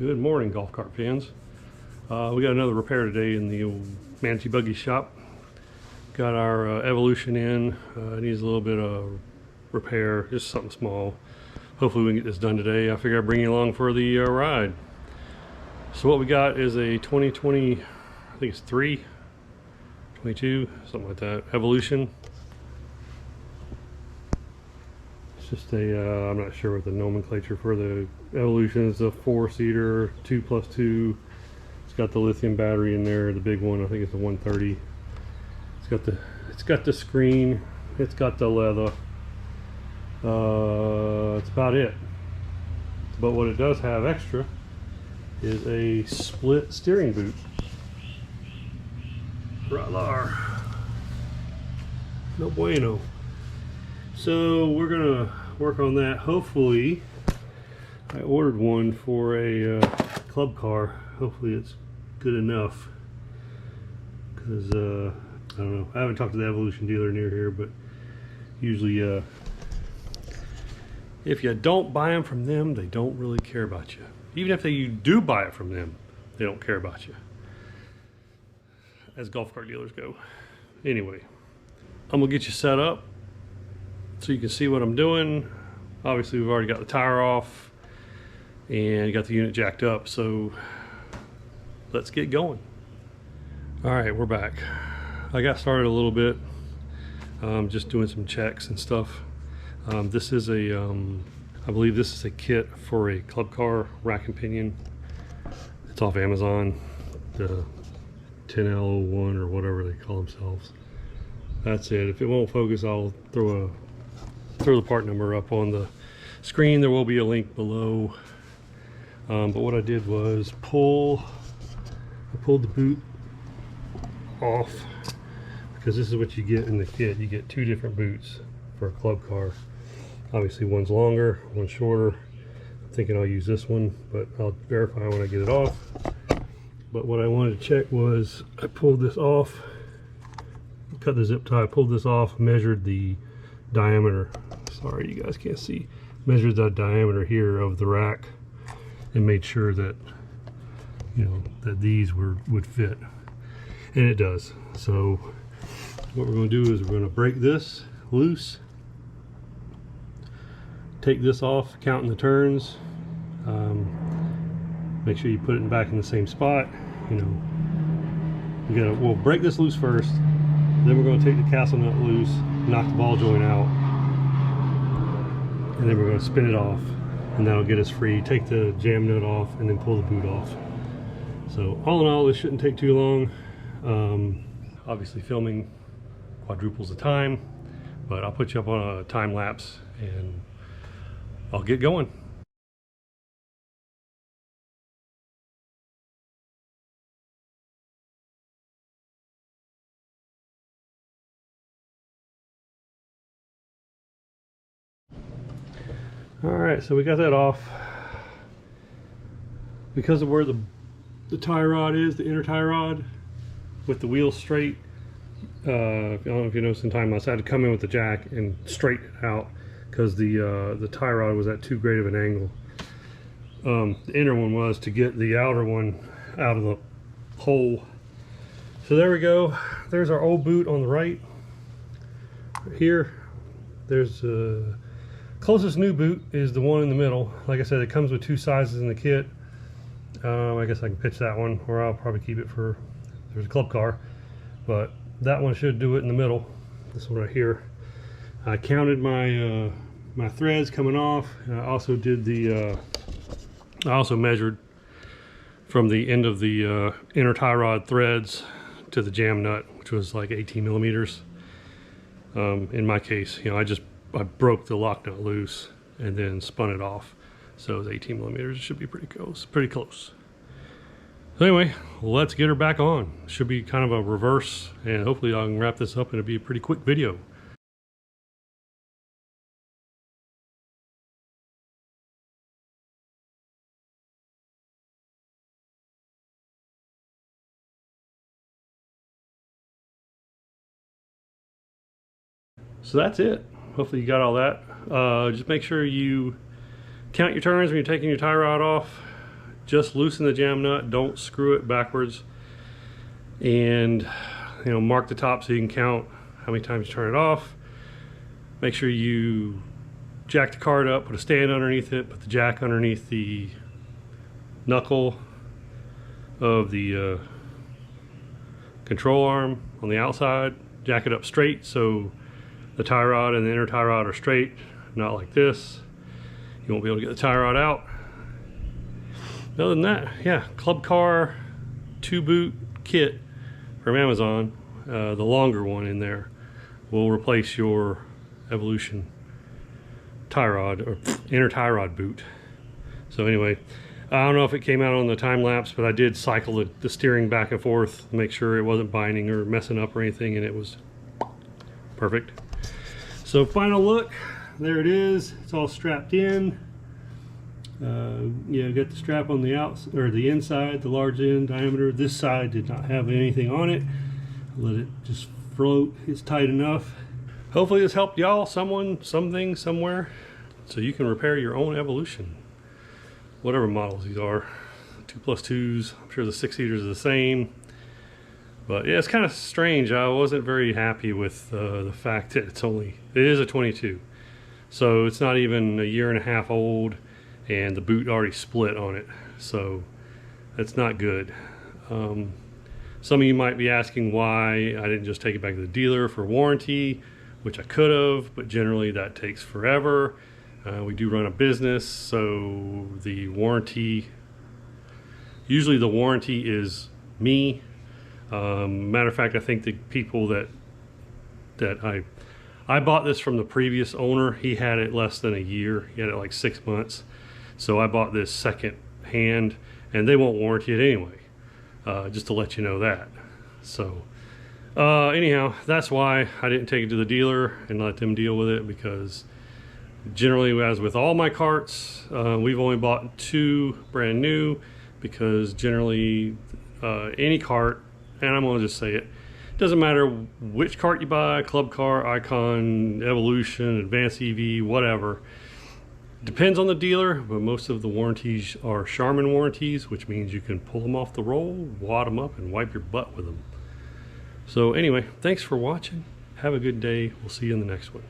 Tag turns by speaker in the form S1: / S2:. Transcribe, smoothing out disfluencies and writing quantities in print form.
S1: Good morning, golf cart fans. We got another repair today in the old Manatee Buggy shop. Got our Evolution in. Needs a little bit of repair, just something small. Hopefully we can get this done today. I figure I'd bring you along for the ride. So what we got is a 2020, I think it's 22, something like that, Evolution. It's just a, I'm not sure what the nomenclature for the Evolution is. A 4-seater, 2+2. It's got the lithium battery in there, the big one. I think it's a 130. It's got the screen. It's got the leather. That's about it. But what it does have extra is a split steering boot. Right there. No bueno. So we're gonna work on that. Hopefully, I ordered one for a club car. Hopefully it's good enough, because I don't know, I haven't talked to the Evolution dealer near here, but usually if you don't buy them from them, they don't really care about you. Even if you do buy it from them, they don't care about you, as golf cart dealers go. Anyway, I'm gonna get you set up so you can see what I'm doing. Obviously we've already got the tire off and got the unit jacked up, so let's get going. All right, we're back. I got started a little bit, just doing some checks and stuff. This is a, I believe this is a kit for a club car rack and pinion. It's off Amazon, the 10L01 or whatever they call themselves. That's it. If it won't focus, I'll throw the part number up on the screen. There will be a link below. But what I did was I pulled the boot off, because this is what you get in the kit. You get two different boots for a club car. Obviously one's longer, one's shorter. I'm thinking I'll use this one, but I'll verify when I get it off. But what I wanted to check was, I pulled this off, cut the zip tie, pulled this off, measured the diameter. Sorry, you guys can't see. Measured the diameter here of the rack and made sure that, you know, that these would fit, and it does. So what we're going to do is we're going to break this loose, take this off, counting the turns, make sure you put it back in the same spot. You know, we'll break this loose first, then we're going to take the castle nut loose, knock the ball joint out, and then we're going to spin it off, and that'll get us free. Take the jam nut off and then pull the boot off. So all in all, this shouldn't take too long. Obviously filming quadruples the time, but I'll put you up on a time lapse and I'll get going. All right, so we got that off. Because of where the tie rod is, the inner tie rod, with the wheels straight, I don't know if you noticed in time lapse, I had to come in with the jack and straighten it out because the tie rod was at too great of an angle. The inner one was to get the outer one out of the hole. So there we go. There's our old boot on the right. Here, there's closest new boot is the one in the middle. Like I said, it comes with two sizes in the kit. I guess I can pitch that one, or I'll probably keep it for, there's a club car, but that one should do it in the middle. This one right here. I counted my my threads coming off. I also did the I also measured from the end of the inner tie rod threads to the jam nut, which was like 18 millimeters. In my case, you know, I broke the lock nut loose and then spun it off, so it was 18 millimeters. It should be pretty close. So anyway, let's get her back on. Should be kind of a reverse, and hopefully I can wrap this up and it'll be a pretty quick video. So that's it. Hopefully you got all that. Just make sure you count your turns when you're taking your tie rod off. just loosen the jam nut, don't screw it backwards, and mark the top so you can count how many times you turn it off. Make sure you jack the cart up, put a stand underneath it, put the jack underneath the knuckle of the control arm on the outside, jack it up straight so the tie rod and the inner tie rod are straight, not like this. You won't be able to get the tie rod out. Other than that, yeah, Club Car 2-boot kit from Amazon, the longer one in there, will replace your Evolution tie rod or inner tie rod boot. So anyway, I don't know if it came out on the time lapse, but I did cycle the steering back and forth to make sure it wasn't binding or messing up or anything, and it was perfect. So final look, there it is. It's all strapped in. Got the strap on the outside or the inside, the large end diameter. This side did not have anything on it. Let it just float. It's tight enough. Hopefully this helped y'all, someone, something, somewhere, so you can repair your own Evolution, whatever models these are. 2+2s. I'm sure the 6-seaters are the same. But yeah, it's kind of strange. I wasn't very happy with the fact that it is a 22. So it's not even a year and a half old, and the boot already split on it. So that's not good. Some of you might be asking why I didn't just take it back to the dealer for warranty, which I could have, but generally that takes forever. We do run a business, so the warranty, usually the warranty is me. Matter of fact, I think the people that I bought this from the previous owner, he had it less than a year. He had it like 6 months. So I bought this second hand, and they won't warranty it anyway, just to let you know that. So anyhow, that's why I didn't take it to the dealer and let them deal with it, because generally, as with all my carts, we've only bought 2 brand new, because generally any cart, and I'm going to just say it, doesn't matter which cart you buy, Club Car, Icon, Evolution, Advanced EV, whatever, depends on the dealer, but most of the warranties are Charmin warranties, which means you can pull them off the roll, wad them up, and wipe your butt with them. So anyway, thanks for watching. Have a good day. We'll see you in the next one.